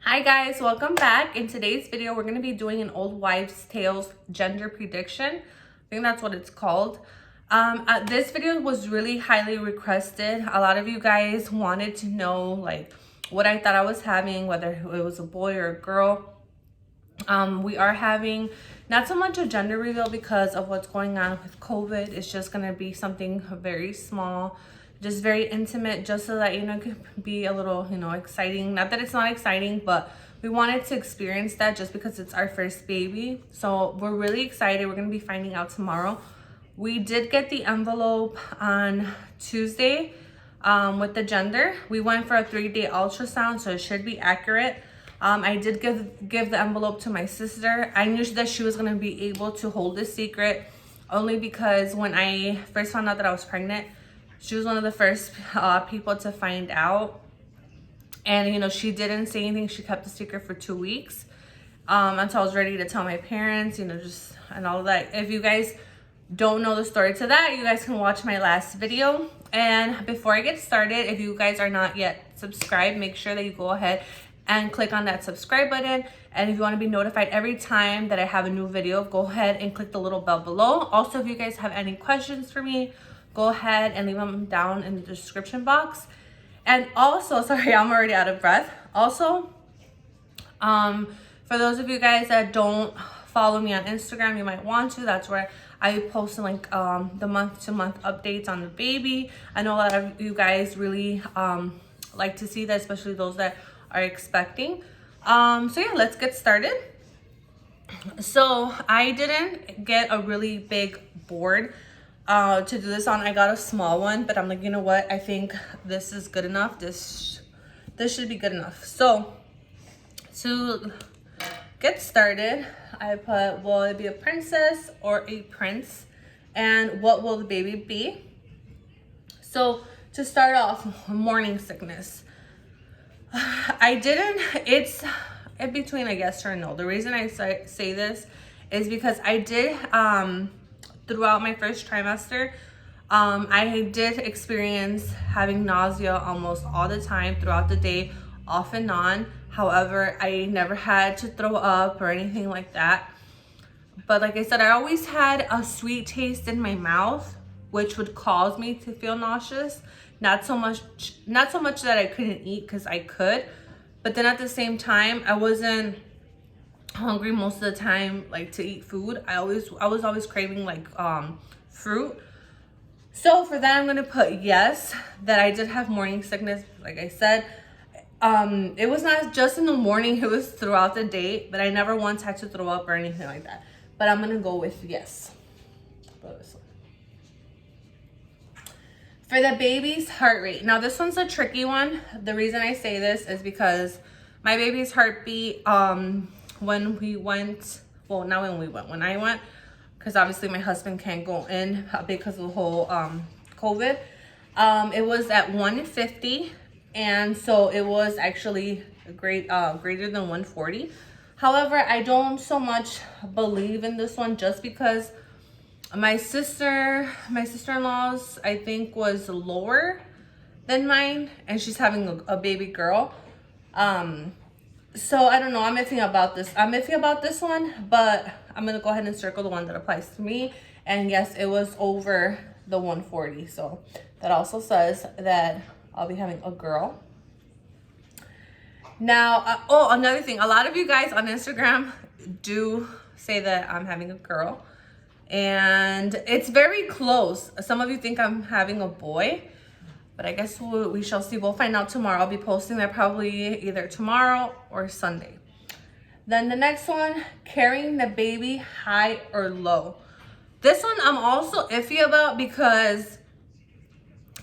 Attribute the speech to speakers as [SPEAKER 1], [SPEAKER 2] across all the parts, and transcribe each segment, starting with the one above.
[SPEAKER 1] Hi guys, welcome back. In today's video, we're going to be doing an old wives' tales gender prediction. I think that's what it's called. This video was really highly requested. A lot of you guys wanted to know like what I thought I was having, whether it was a boy or a girl. We are having not so much a gender reveal because of what's going on with COVID. It's just going to be something very small, just very intimate, just so that, it could be a little, exciting. Not that it's not exciting, but we wanted to experience that just because it's our first baby. So we're really excited. We're going to be finding out tomorrow. We did get the envelope on Tuesday with the gender. We went for a 3-day ultrasound, so it should be accurate. I did give the envelope to my sister. I knew that she was going to be able to hold this secret only because when I first found out that I was pregnant, she was one of the first people to find out. And, she didn't say anything. She kept the secret for 2 weeks until I was ready to tell my parents, and all of that. If you guys don't know the story to that, you guys can watch my last video. And before I get started, if you guys are not yet subscribed, make sure that you go ahead and click on that subscribe button. And if you want to be notified every time that I have a new video, go ahead and click the little bell below. Also, if you guys have any questions for me, go ahead and leave them down in the description box. And also, sorry, I'm already out of breath. Also, for those of you guys that don't follow me on Instagram, you might want to. That's where I post like the month-to-month updates on the baby. I know a lot of you guys really like to see that, especially those that are expecting. So yeah, let's get started. So I didn't get a really big board to do this on. I got a small one, but I'm like, you know what? I think this is good enough. This should be good enough. So to get started, I put, will it be a princess or a prince? And what will the baby be? So to start off, morning sickness. It's in between a yes or a no. The reason I say this is because I did, throughout my first trimester, I did experience having nausea almost all the time throughout the day, off and on. However, I never had to throw up or anything like that. But like I said, I always had a sweet taste in my mouth, which would cause me to feel nauseous. Not so much that I couldn't eat, because I could, but then at the same time, I wasn't hungry most of the time, like to eat food. I was always craving like fruit. So for that, I'm gonna put yes, that I did have morning sickness. Like I said, it was not just in the morning, it was throughout the day, but I never once had to throw up or anything like that. But I'm gonna go with yes. For the baby's heart rate. Now this one's a tricky one. The reason I say this is because my baby's heartbeat, when I went, because obviously my husband can't go in because of the whole COVID, it was at 150, and so it was actually greater than 140. However, I don't so much believe in this one just because my sister-in-law's, I think, was lower than mine, and she's having a baby girl. So I don't know, I'm iffy about this one, but I'm gonna go ahead and circle the one that applies to me. And yes, it was over the 140, so that also says that I'll be having a girl. Now, another thing, a lot of you guys on Instagram do say that I'm having a girl, and it's very close. Some of you think I'm having a boy, but I guess we shall see. We'll find out tomorrow. I'll be posting that probably either tomorrow or Sunday. Then the next one, carrying the baby high or low. This one I'm also iffy about because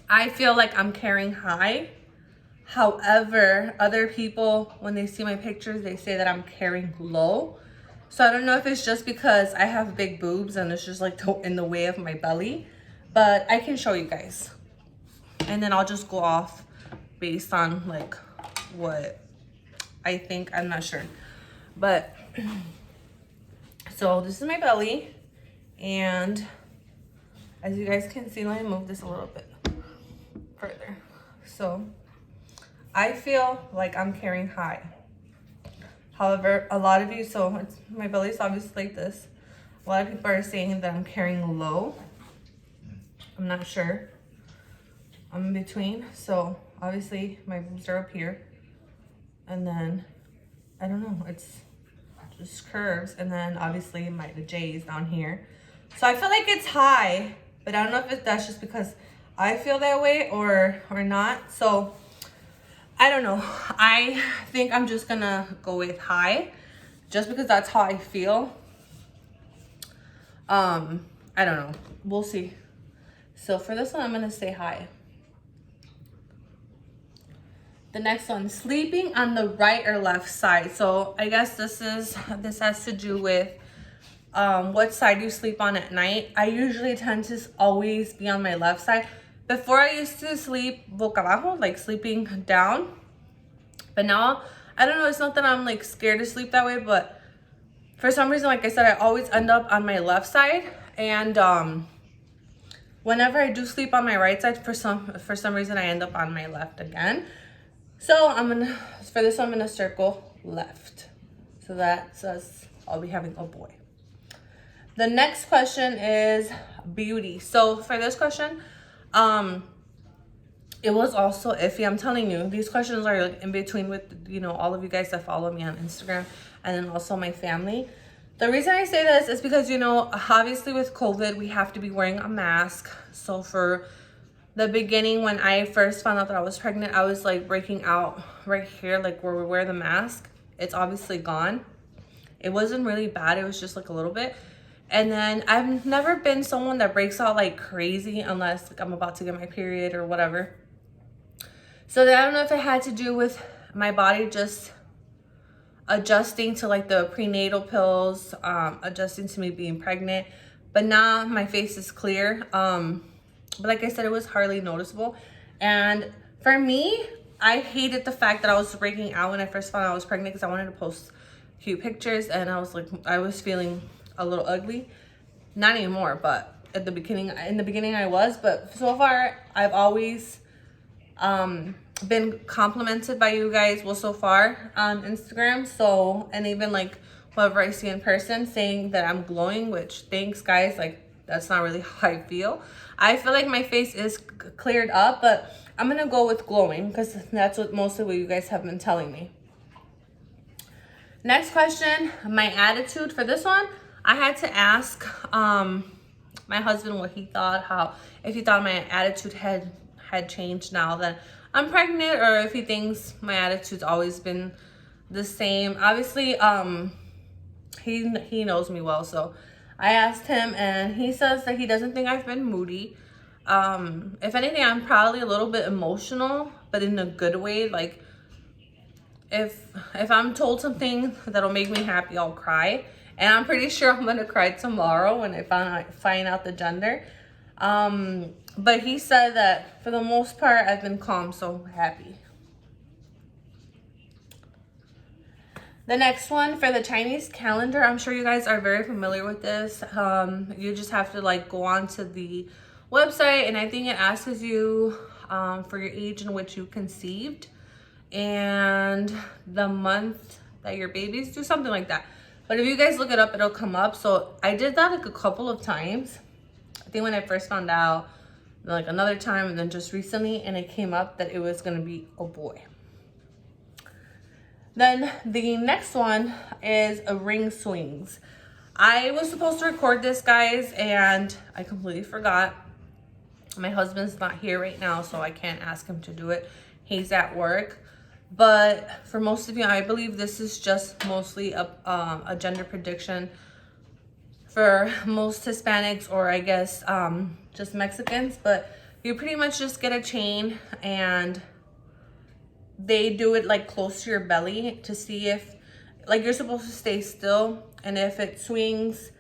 [SPEAKER 1] I feel like I'm carrying high. However, other people, when they see my pictures, they say that I'm carrying low. So I don't know if it's just because I have big boobs and it's just like in the way of my belly, but I can show you guys. And then I'll just go off based on like what I think. I'm not sure. But so this is my belly. And as you guys can see, let me move this a little bit further. So I feel like I'm carrying high. However, a lot of you, so it's, my belly's obviously like this. A lot of people are saying that I'm carrying low. I'm not sure. I'm in between. So obviously my boobs are up here. And then, I don't know, it's just curves. And then obviously the J is down here. So I feel like it's high, but I don't know if that's just because I feel that way or not. So I don't know. I think I'm just gonna go with high just because that's how I feel. I don't know. We'll see. So for this one, I'm gonna say high. The next one, sleeping on the right or left side. So I guess this has to do with what side you sleep on at night. I usually tend to always be on my left side. Before I used to sleep boca abajo, like sleeping down. But now, I don't know, it's not that I'm like scared to sleep that way, but for some reason, like I said, I always end up on my left side. And whenever I do sleep on my right side, for some reason, I end up on my left again. So for this one, I'm gonna circle left. So that says I'll be having a boy. The next question is beauty. So for this question, it was also iffy. I'm telling you, these questions are like in between with, you know, all of you guys that follow me on Instagram and then also my family. The reason I say this is because, you know, obviously with COVID, we have to be wearing a mask. So for the beginning, when I first found out that I was pregnant, I was like breaking out right here, like where we wear the mask. It's obviously gone. It wasn't really bad. It was just like a little bit. And then I've never been someone that breaks out like crazy unless like I'm about to get my period or whatever. So then I don't know if it had to do with my body just adjusting to like the prenatal pills, adjusting to me being pregnant. But now my face is clear. But like I said, it was hardly noticeable. And for me, I hated the fact that I was breaking out when I first found out I was pregnant because I wanted to post cute pictures and I was feeling a little ugly. Not anymore, but in the beginning I was. But so far, I've always been complimented by you guys, well, so far on Instagram. So, and even like whoever I see in person saying that I'm glowing, which thanks guys, like that's not really how I feel. I feel like my face is cleared up, but I'm gonna go with glowing because that's mostly what you guys have been telling me. Next question, my attitude. For this one, I had to ask my husband what he thought, if he thought my attitude had changed now that I'm pregnant, or if he thinks my attitude's always been the same. Obviously, he knows me well, so I asked him and he says that he doesn't think I've been moody. If anything, I'm probably a little bit emotional, but in a good way. Like if I'm told something that'll make me happy, I'll cry. And I'm pretty sure I'm gonna cry tomorrow when I find out the gender. But he said that for the most part, I've been calm, so happy. The next one, for the Chinese calendar, I'm sure you guys are very familiar with this. You just have to like go on to the website, and I think it asks you for your age in which you conceived and the month that your baby's due, something like that. But if you guys look it up, it'll come up. So I did that like a couple of times. I think when I first found out, like another time, and then just recently, and it came up that it was gonna be a boy. Then the next one is a ring swings. I was supposed to record this, guys, and I completely forgot. My husband's not here right now, so I can't ask him to do it. He's at work. But for most of you, I believe this is just mostly a gender prediction for most Hispanics, or I guess just Mexicans. But you pretty much just get a chain and they do it like close to your belly to see if, like, you're supposed to stay still, and if it swings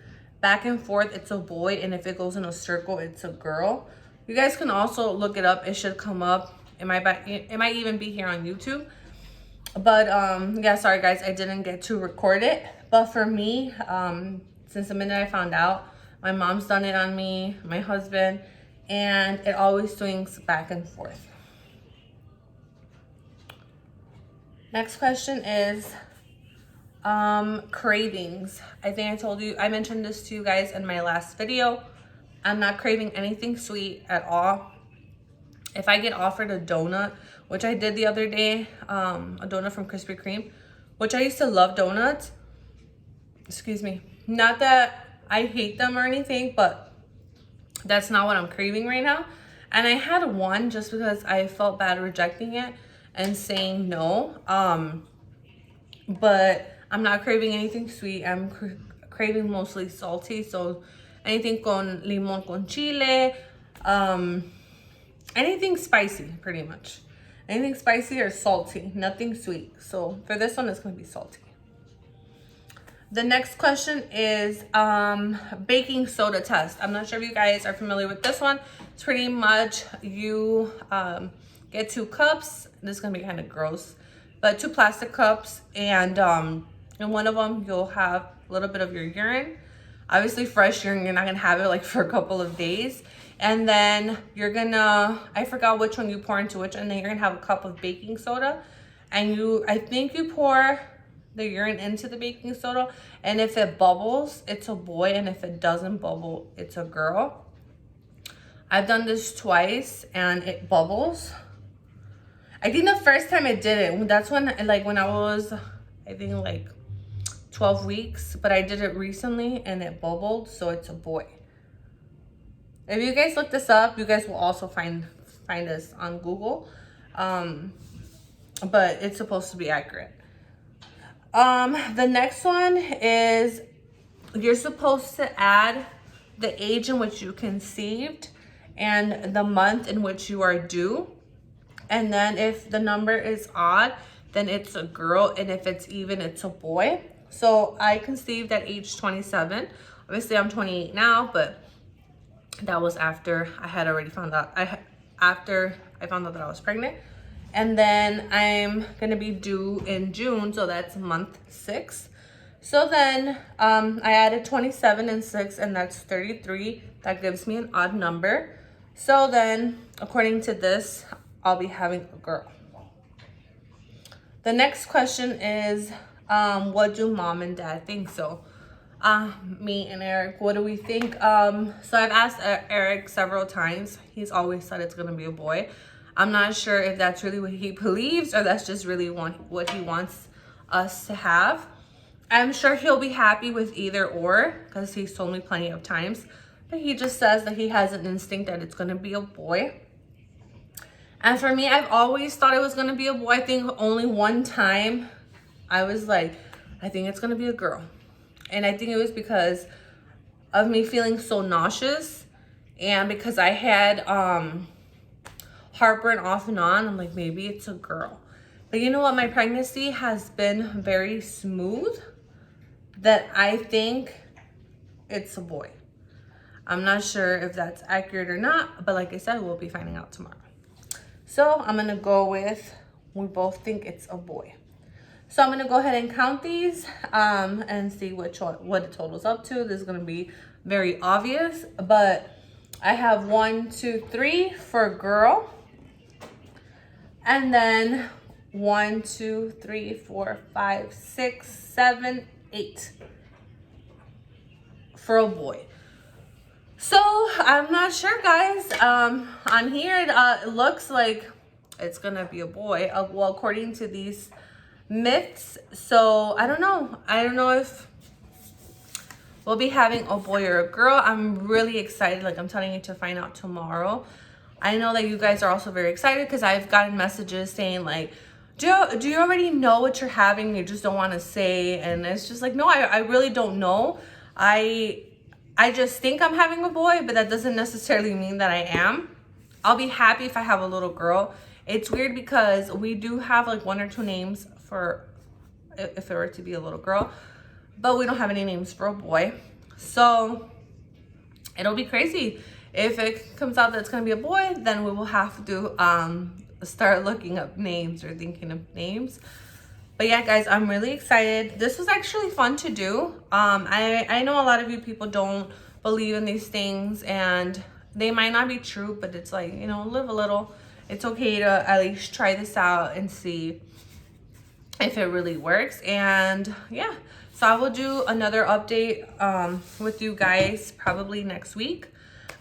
[SPEAKER 1] back and forth, it's a boy, and if it goes in a circle, it's a girl. You guys can also look it up. It should come up. It might even be here on YouTube. But yeah, sorry guys, I didn't get to record it. But for me, since the minute I found out, my mom's done it on me, my husband, and it always swings back and forth. Next question is Cravings. I think I mentioned this to you guys in my last video. I'm not craving anything sweet at all. If I get offered a donut, which I did the other day, a donut from Krispy Kreme, which I used to love donuts. Excuse me. Not that I hate them or anything, but that's not what I'm craving right now. And I had one just because I felt bad rejecting it and saying no. But I'm not craving anything sweet. I'm craving mostly salty. So anything con limon con chile, anything spicy, pretty much. Anything spicy or salty, nothing sweet. So for this one, it's gonna be salty. The next question is baking soda test. I'm not sure if you guys are familiar with this one. It's pretty much you get 2 cups. This is gonna be kind of gross, but 2 plastic cups, and in one of them you'll have a little bit of your urine. Obviously fresh urine, you're not gonna have it like for a couple of days. And then you're gonna, I forgot which one you pour into which, and then you're gonna have a cup of baking soda. And I think you pour the urine into the baking soda, and if it bubbles, it's a boy, and if it doesn't bubble, it's a girl. I've done this twice and it bubbles. I think the first time I did it, that's when I was, I think like 12 weeks, but I did it recently and it bubbled, so it's a boy. If you guys look this up, you guys will also find this on Google, but it's supposed to be accurate. The next one is you're supposed to add the age in which you conceived and the month in which you are due. And then if the number is odd, then it's a girl, and if it's even, it's a boy. So I conceived at age 27. Obviously I'm 28 now, but that was after I had already found out. After I found out that I was pregnant. And then I'm gonna be due in June, so that's month 6. So then I added 27 and 6, and that's 33. That gives me an odd number. So then, according to this, I'll be having a girl. The next question is, what do mom and dad think? So me and Eric, what do we think? So I've asked Eric several times. He's always said it's gonna be a boy. I'm not sure if that's really what he believes or that's just really what he wants us to have. I'm sure he'll be happy with either or, because he's told me plenty of times, but he just says that he has an instinct that it's gonna be a boy. And for me, I've always thought it was gonna be a boy. I think only one time I was like, I think it's gonna be a girl. And I think it was because of me feeling so nauseous, and because I had heartburn off and on. I'm like, maybe it's a girl. But you know what? My pregnancy has been very smooth, that I think it's a boy. I'm not sure if that's accurate or not, but like I said, we'll be finding out tomorrow. So I'm gonna go with, we both think it's a boy. So I'm gonna go ahead and count these and see what it totals up to. This is gonna be very obvious, but I have 1, 2, 3 for girl. And then 1, 2, 3, 4, 5, 6, 7, 8 for a boy. So I'm not sure, guys. On here it looks like it's gonna be a boy. Well, according to these myths. So I don't know if we'll be having a boy or a girl. I'm really excited, like I'm telling you, to find out tomorrow. I know that you guys are also very excited, because I've gotten messages saying like, do you already know what you're having? You just don't want to say. And it's just like, no, I really don't know. I just think I'm having a boy, but that doesn't necessarily mean that I am. I'll be happy if I have a little girl. It's weird because we do have like 1 or 2 names for if it were to be a little girl, but we don't have any names for a boy. So it'll be crazy. If it comes out that it's gonna be a boy, then we will have to start looking up names or thinking of names. But yeah, guys, I'm really excited. This was actually fun to do. I know a lot of you people don't believe in these things, and they might not be true, but it's like, you know, live a little. It's okay to at least try this out and see if it really works. And yeah, so I will do another update with you guys probably next week.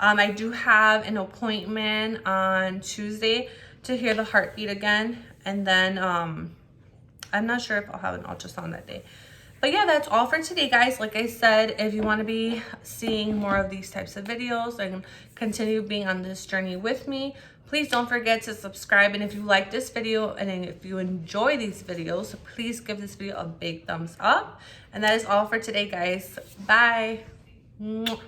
[SPEAKER 1] I do have an appointment on Tuesday to hear the heartbeat again, and then I'm not sure if I'll have an ultrasound that day. But yeah, that's all for today, guys. Like I said, if you want to be seeing more of these types of videos and continue being on this journey with me, please don't forget to subscribe. And if you like this video and if you enjoy these videos, please give this video a big thumbs up. And that is all for today, guys. Bye. Mwah.